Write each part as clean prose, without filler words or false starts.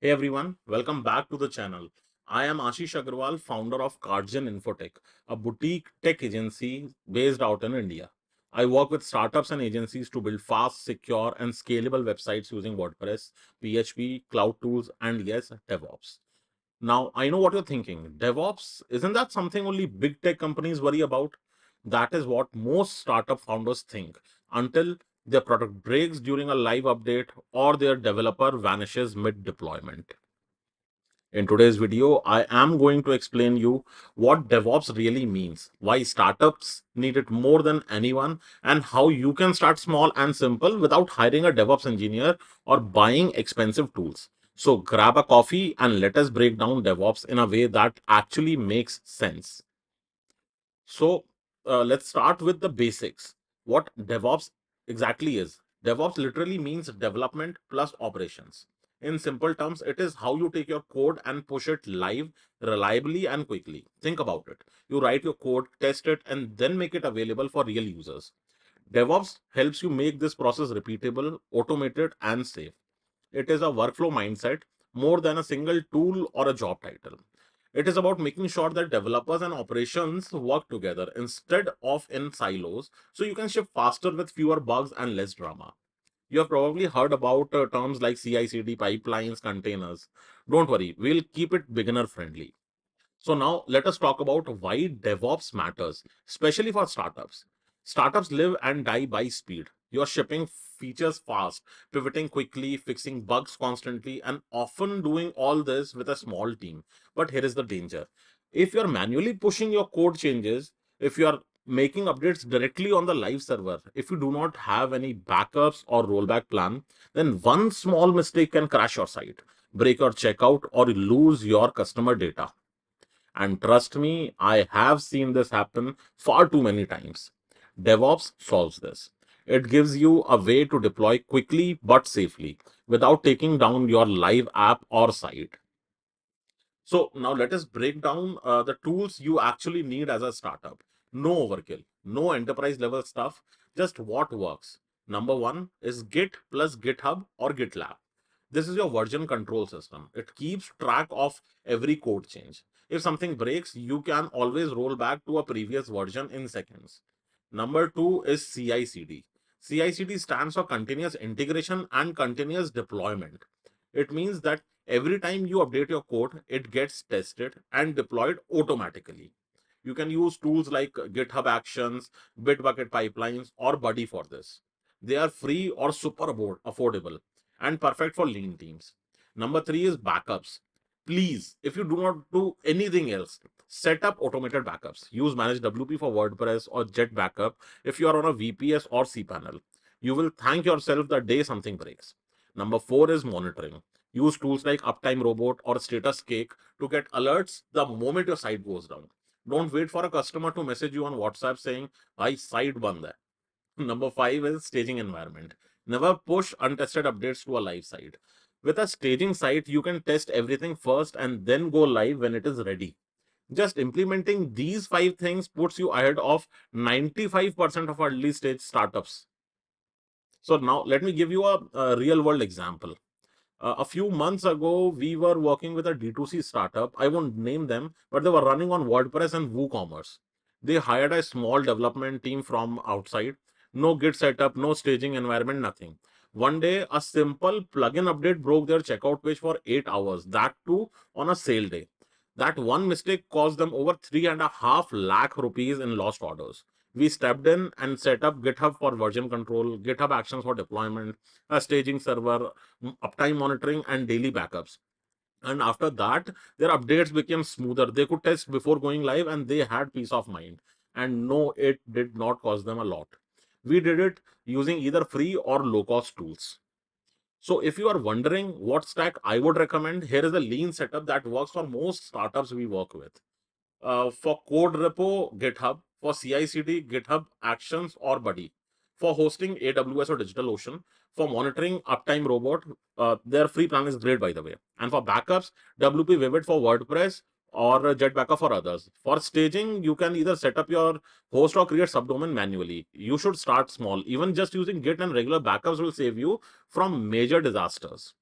Hey everyone, welcome back to the channel. I am Ashish Agrawal, founder of Cardgen Infotech, a boutique tech agency based out in India. I work with startups and agencies to build fast, secure, and scalable websites using WordPress, PHP, cloud tools, and yes, DevOps. Now, I know what you're thinking. DevOps, isn't that something only big tech companies worry about? That is what most startup founders think until their product breaks during a live update or their developer vanishes mid deployment. In today's video, I am going to explain you what DevOps really means, why startups need it more than anyone, and how you can start small and simple without hiring a DevOps engineer or buying expensive tools. So grab a coffee and let us break down DevOps in a way that actually makes sense. So let's start with the basics. What DevOps exactly is? DevOps literally means development plus operations. In simple terms, it is how you take your code and push it live reliably and quickly. Think about it. You write your code, test it, and then make it available for real users. DevOps helps you make this process repeatable, automated, and safe. It is a workflow mindset more than a single tool or a job title. It is about making sure that developers and operations work together instead of in silos so you can ship faster with fewer bugs and less drama. You have probably heard about terms like CI/CD pipelines, containers. Don't worry, we'll keep it beginner friendly. So now let us talk about why DevOps matters, especially for startups. Startups live and die by speed. You're shipping features fast, pivoting quickly, fixing bugs constantly, and often doing all this with a small team. But here is the danger. If you're manually pushing your code changes, if you're making updates directly on the live server, if you do not have any backups or rollback plan, then one small mistake can crash your site, break your checkout, or lose your customer data. And trust me, I have seen this happen far too many times. DevOps solves this. It gives you a way to deploy quickly but safely without taking down your live app or site. So now let us break down the tools you actually need as a startup. No overkill, no enterprise level stuff, just what works. Number one is Git plus GitHub or GitLab. This is your version control system. It keeps track of every code change. If something breaks, you can always roll back to a previous version in seconds. Number two is CI/CD. CI/CD stands for continuous integration and continuous deployment. It means that every time you update your code, it gets tested and deployed automatically. You can use tools like GitHub Actions, Bitbucket pipelines, or Buddy for this. They are free or super affordable and perfect for lean teams. Number three is backups. Please, if you do not do anything else, set up automated backups. Use Manage WP for WordPress or Jet Backup if you are on a VPS or cPanel. You will thank yourself the day something breaks. Number four is monitoring. Use tools like Uptime Robot or Status Cake to get alerts the moment your site goes down. Don't wait for a customer to message you on WhatsApp saying, "I site band hai." Number five is staging environment. Never push untested updates to a live site. With a staging site, you can test everything first and then go live when it is ready. Just implementing these five things puts you ahead of 95% of early stage startups. So now let me give you a real world example. A few months ago, we were working with a D2C startup. I won't name them, but they were running on WordPress and WooCommerce. They hired a small development team from outside. No Git setup, no staging environment, nothing. One day, a simple plugin update broke their checkout page for 8 hours. That too on a sale day. That one mistake cost them over 3.5 lakh rupees in lost orders. We stepped in and set up GitHub for version control, GitHub Actions for deployment, a staging server, uptime monitoring, and daily backups. And after that, their updates became smoother. They could test before going live and they had peace of mind. And no, it did not cost them a lot. We did it using either free or low cost tools. So if you are wondering what stack I would recommend, here is a lean setup that works for most startups we work with. For code repo, GitHub. For CI/CD, GitHub Actions or Buddy. For hosting, AWS or DigitalOcean. For monitoring, Uptime Robot. Their free plan is great, by the way. And for backups, WP Vivid for WordPress or Jetbackup for others. For staging, you can either set up your host or create subdomain manually. You should start small. Even just using Git and regular backups will save you from major disasters.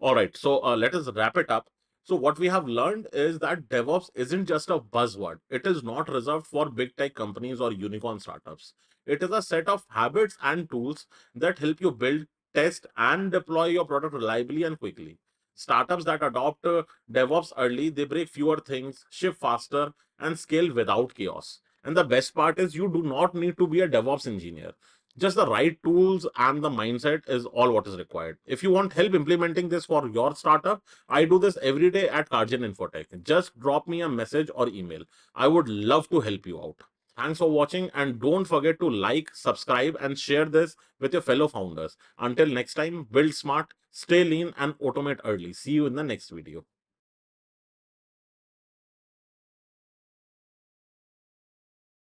All right, so let us wrap it up. So, what we have learned is that DevOps isn't just a buzzword. It is not reserved for big tech companies or unicorn startups. It is a set of habits and tools that help you build, test, and deploy your product reliably and quickly. Startups that adopt DevOps early, they break fewer things, ship faster, and scale without chaos. And the best part is you do not need to be a DevOps engineer. Just the right tools and the mindset is all what is required. If you want help implementing this for your startup, I do this every day at Cargen Infotech. Just drop me a message or email. I would love to help you out. Thanks for watching, and don't forget to like, subscribe, and share this with your fellow founders. Until next time, build smart, stay lean, and automate early. See you in the next video.